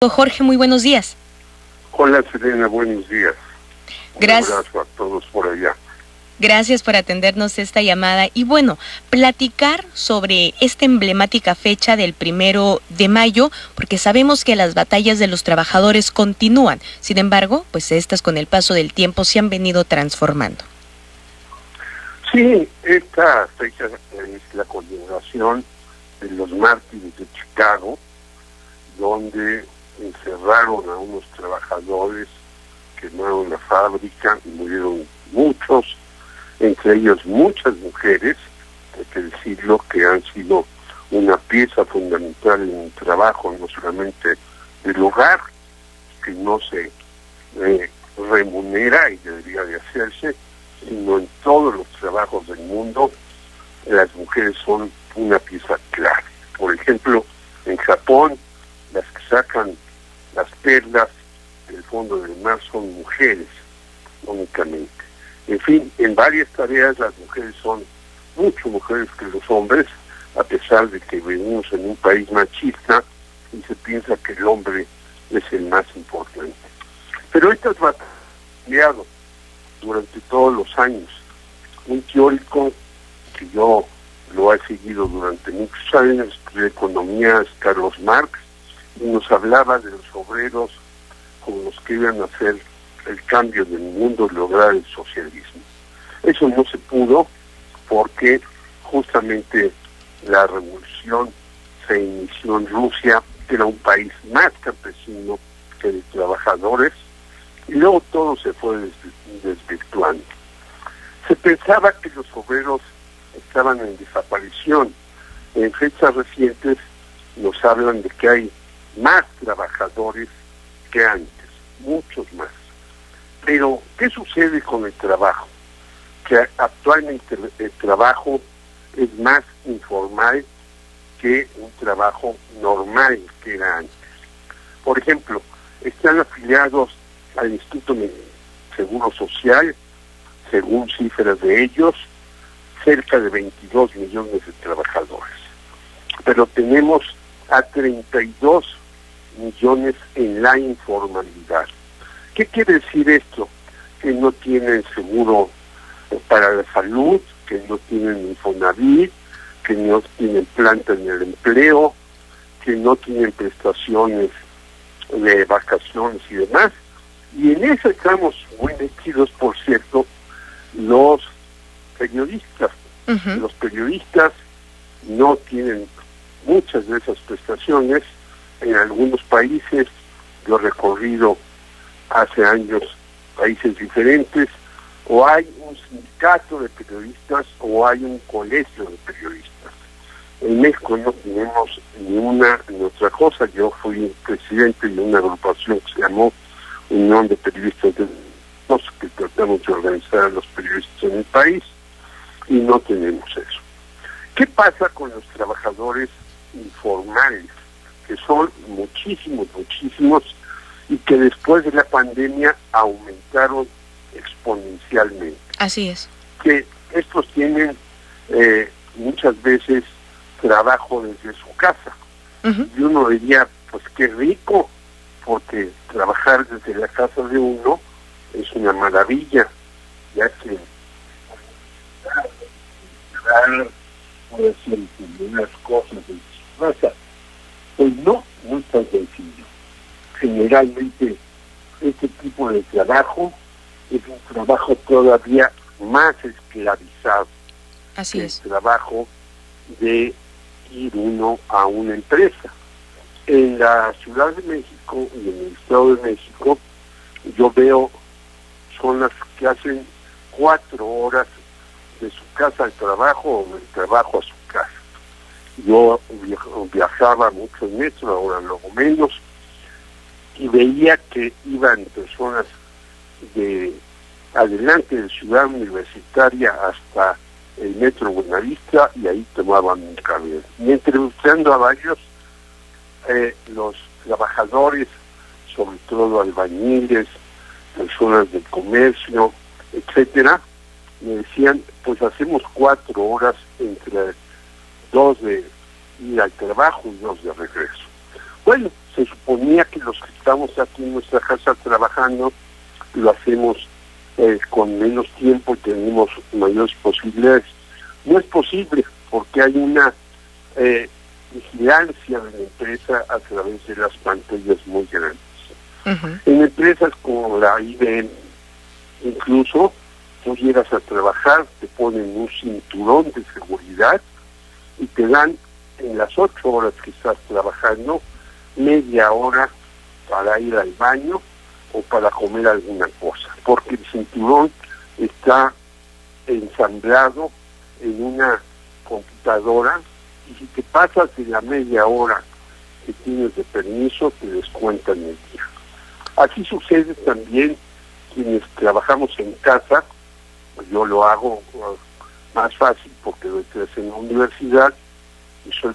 Jorge, muy buenos días. Hola Selena, buenos días. Gracias. Un abrazo a todos por allá. Gracias por atendernos esta llamada. Y bueno, platicar sobre esta emblemática fecha del 1 de mayo, porque sabemos que las batallas de los trabajadores continúan. Sin embargo, pues estas con el paso del tiempo se han venido transformando. Sí, esta fecha es la conmemoración de los mártires de Chicago, donde encerraron a unos trabajadores, quemaron la fábrica y murieron muchos, entre ellos muchas mujeres, hay que decirlo, que han sido una pieza fundamental en el trabajo, no solamente del hogar, que no se remunera y debería de hacerse, sino en todos los trabajos del mundo, las mujeres son una pieza clave. Por ejemplo, en Japón, las que sacan las perlas del fondo del mar son mujeres, únicamente. En fin, en varias tareas las mujeres son mucho mujeres que los hombres, a pesar de que vivimos en un país machista y se piensa que el hombre es el más importante. Pero estas batallas han cambiado durante todos los años. Un teórico que yo lo he seguido durante muchos años de economía es Carlos Marx, y nos hablaba de los obreros como los que iban a hacer el cambio del mundo y lograr el socialismo. Eso no se pudo porque justamente la revolución se inició en Rusia, que era un país más campesino que de trabajadores, y luego todo se fue desvirtuando. Se pensaba que los obreros estaban en desaparición. En fechas recientes nos hablan de que hay más trabajadores que antes, muchos más. Pero, ¿qué sucede con el trabajo? Que actualmente el trabajo es más informal que un trabajo normal que era antes. Por ejemplo, están afiliados al Instituto de Seguro Social, según cifras de ellos, cerca de 22 millones de trabajadores. Pero tenemos a 32 millones en la informalidad. ¿Qué quiere decir esto? Que no tienen seguro para la salud, que no tienen Infonavit, que no tienen planta en el empleo, que no tienen prestaciones de vacaciones y demás. Y en eso estamos muy metidos, por cierto, los periodistas. Uh-huh. Los periodistas no tienen muchas de esas prestaciones. En algunos países, yo he recorrido hace años países diferentes, o hay un sindicato de periodistas o hay un colegio de periodistas. En México no tenemos ni otra cosa. Yo fui presidente de una agrupación que se llamó Unión de Periodistas de México, que tratamos de organizar a los periodistas en el país, y no tenemos eso. ¿Qué pasa con los trabajadores informales? Que son muchísimos, y que después de la pandemia aumentaron exponencialmente. Así es. Que estos tienen muchas veces trabajo desde su casa. Uh-huh. Y uno diría, pues qué rico, porque trabajar desde la casa de uno es una maravilla, ya que puede hacer unas cosas en su casa. Pues no es tan sencillo. Generalmente este tipo de trabajo es un trabajo todavía más esclavizado. Así es. El trabajo de ir uno a una empresa. En la Ciudad de México y en el Estado de México yo veo zonas que hacen 4 horas de su casa al trabajo o del trabajo a su casa. Yo viajaba mucho en metro, ahora luego menos, y veía que iban personas de adelante de Ciudad Universitaria hasta el metro Buenavista y ahí tomaban un camión. Y entrevistando a varios, los trabajadores, sobre todo albañiles, personas del comercio, etcétera, me decían, pues hacemos 4 horas entre 2 de ir al trabajo y 2 de regreso. Bueno, se suponía que los estamos aquí en nuestra casa trabajando, lo hacemos con menos tiempo y tenemos mayores posibilidades. No es posible porque hay una vigilancia de la empresa a través de las pantallas muy grandes. En empresas como la IBM, incluso tú llegas a trabajar, te ponen un cinturón de seguridad y te dan en las 8 horas que estás trabajando media hora para ir al baño o para comer alguna cosa, porque el cinturón está ensamblado en una computadora y si te pasas de la media hora que tienes de permiso te descuentan el día. Así sucede también quienes trabajamos en casa. Yo lo hago más fácil porque doy clases en la universidad y soy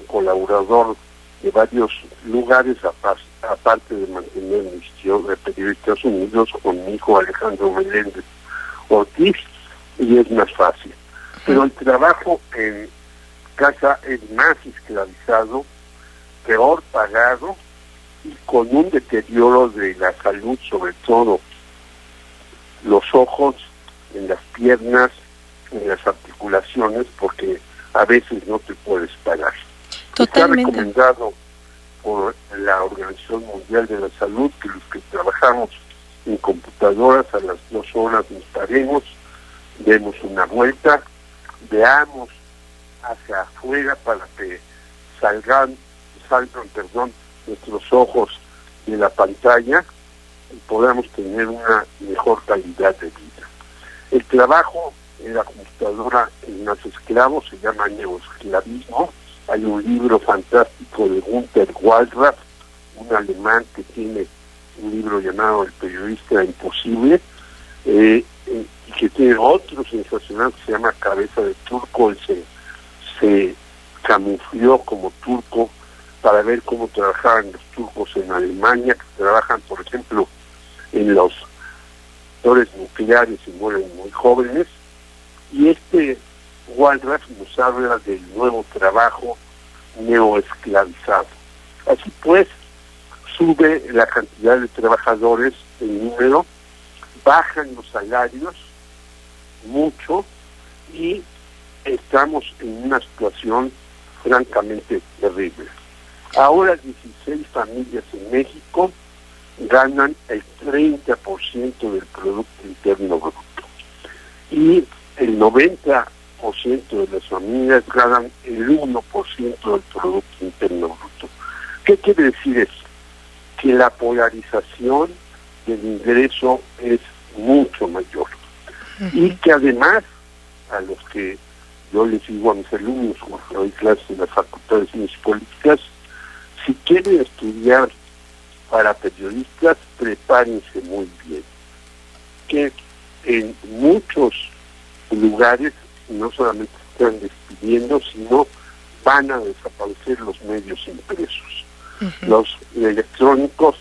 colaborador de varios lugares, aparte de mantener mi gestión de Periodistas Unidos con mi hijo Alejandro Meléndez Ortiz, y es más fácil. Pero el trabajo en casa es más esclavizado, peor pagado y con un deterioro de la salud, sobre todo los ojos, en las piernas, en las articulaciones, porque a veces no te puedes parar. Totalmente. Está recomendado por la Organización Mundial de la Salud que los que trabajamos en computadoras a las 2 horas nos paremos, demos una vuelta, veamos hacia afuera para que salgan nuestros ojos de la pantalla y podamos tener una mejor calidad de vida. El trabajo en la computadora en los esclavos se llama neoesclavismo. Hay un libro fantástico de Günter Wallraff, un alemán que tiene un libro llamado El periodista imposible, y que tiene otro sensacional que se llama Cabeza de Turco. Él se camufló como turco para ver cómo trabajaban los turcos en Alemania, que trabajan, por ejemplo, en los reactores nucleares y mueren muy jóvenes. Y este Wallraff nos habla del nuevo trabajo neoesclavizado. Así pues, sube la cantidad de trabajadores en número, bajan los salarios mucho y estamos en una situación francamente terrible. Ahora 16 familias en México ganan el 30% del Producto Interno Bruto y el 90% de las familias ganan el 1% del Producto Interno Bruto. ¿Qué quiere decir eso? Que la polarización del ingreso es mucho mayor y que además a los que yo les digo a mis alumnos cuando doy clases en la Facultad de Ciencias Políticas, si quieren estudiar para periodistas, prepárense muy bien, que en muchos lugares no solamente están despidiendo, sino van a desaparecer los medios impresos. Los electrónicos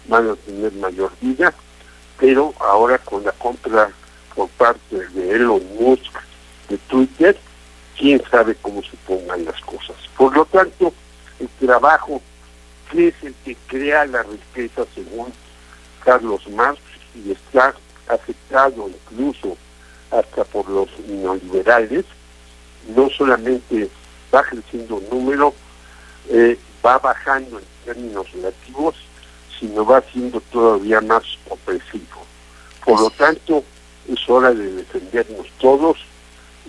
van a tener mayor vida, pero ahora con la compra por parte de Elon Musk de Twitter, quién sabe cómo se pongan las cosas. Por lo tanto, el trabajo que es el que crea la riqueza según Carlos Marx y está aceptado incluso hasta por los neoliberales, no solamente va creciendo el número, va bajando en términos relativos, sino va siendo todavía más opresivo. Por lo tanto, es hora de defendernos todos,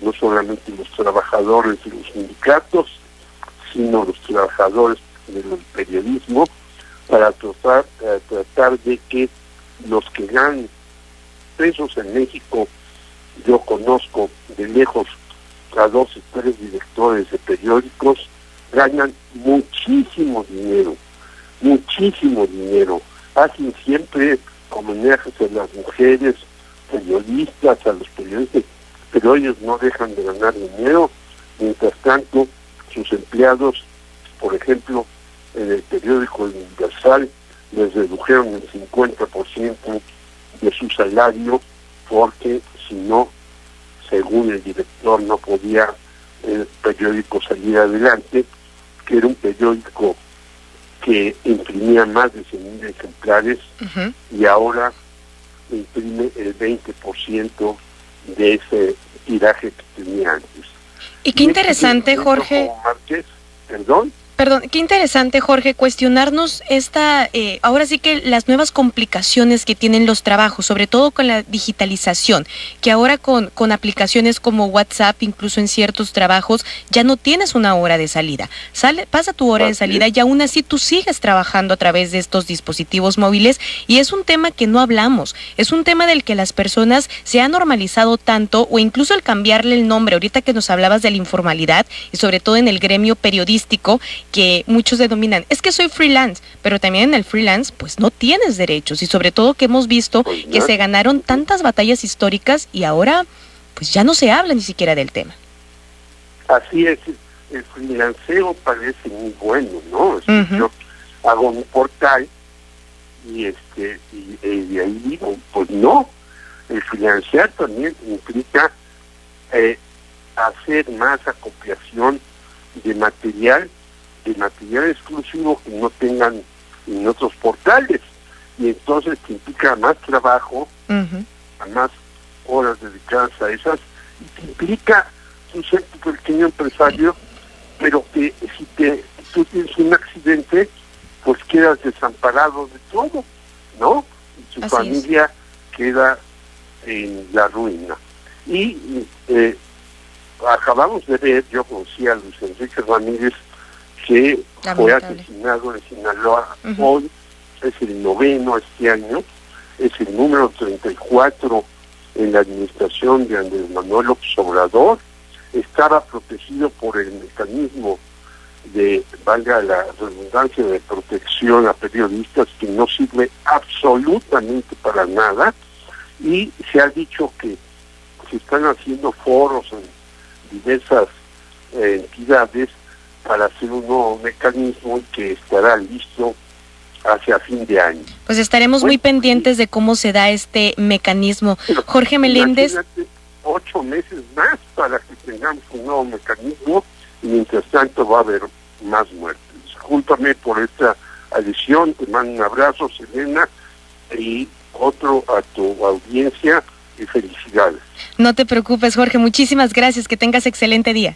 no solamente los trabajadores de los sindicatos, sino los trabajadores del periodismo, para tratar de que los que ganan pesos en México, yo conozco de lejos a 2 o 3 directores de periódicos, ganan muchísimo dinero, hacen siempre homenajes a las mujeres periodistas, a los periodistas, pero ellos no dejan de ganar dinero. Mientras tanto, sus empleados, por ejemplo, en el periódico El Universal, les redujeron el 50% de su salario, porque si no, según el director, no podía el periódico salir adelante, que era un periódico que imprimía más de 100,000 ejemplares y ahora imprime el 20% de ese tiraje que tenía antes. Y qué interesante, Jorge. Márquez, ¿perdón? Perdón, qué interesante, Jorge, cuestionarnos ahora sí que las nuevas complicaciones que tienen los trabajos, sobre todo con la digitalización, que ahora con aplicaciones como WhatsApp, incluso en ciertos trabajos, ya no tienes una hora de salida. Pasa tu hora de salida y aún así tú sigues trabajando a través de estos dispositivos móviles y es un tema que no hablamos, es un tema del que las personas se han normalizado tanto o incluso el cambiarle el nombre, ahorita que nos hablabas de la informalidad y sobre todo en el gremio periodístico, que muchos denominan, es que soy freelance, pero también en el freelance pues no tienes derechos y sobre todo que hemos visto que se ganaron tantas batallas históricas y ahora pues ya no se habla ni siquiera del tema. Así es, el freelanceo parece muy bueno, ¿no? Yo hago un portal y de ahí digo, pues no, el freelancear también implica hacer más acopiación de material exclusivo que no tengan en otros portales y entonces te implica más trabajo, a más horas dedicadas a esas y te implica ser tu pequeño empresario, pero que si tú tienes un accidente pues quedas desamparado de todo, ¿no? Y tu familia queda en la ruina. Y acabamos de ver, yo conocí a Luis Enrique Ramírez, que fue asesinado en Sinaloa. Hoy es el 9º este año, es el número 34 en la administración de Andrés Manuel López Obrador. Estaba protegido por el mecanismo de, valga la redundancia, de protección a periodistas, que no sirve absolutamente para nada, y se ha dicho que se están haciendo foros en diversas entidades para hacer un nuevo mecanismo que estará listo hacia fin de año. Pues estaremos muy pendientes de cómo se da este mecanismo. Jorge Meléndez. 8 meses más para que tengamos un nuevo mecanismo y mientras tanto va a haber más muertes. Discúlpame por esta adición, te mando un abrazo, Selena, y otro a tu audiencia y felicidades. No te preocupes, Jorge, muchísimas gracias, que tengas excelente día.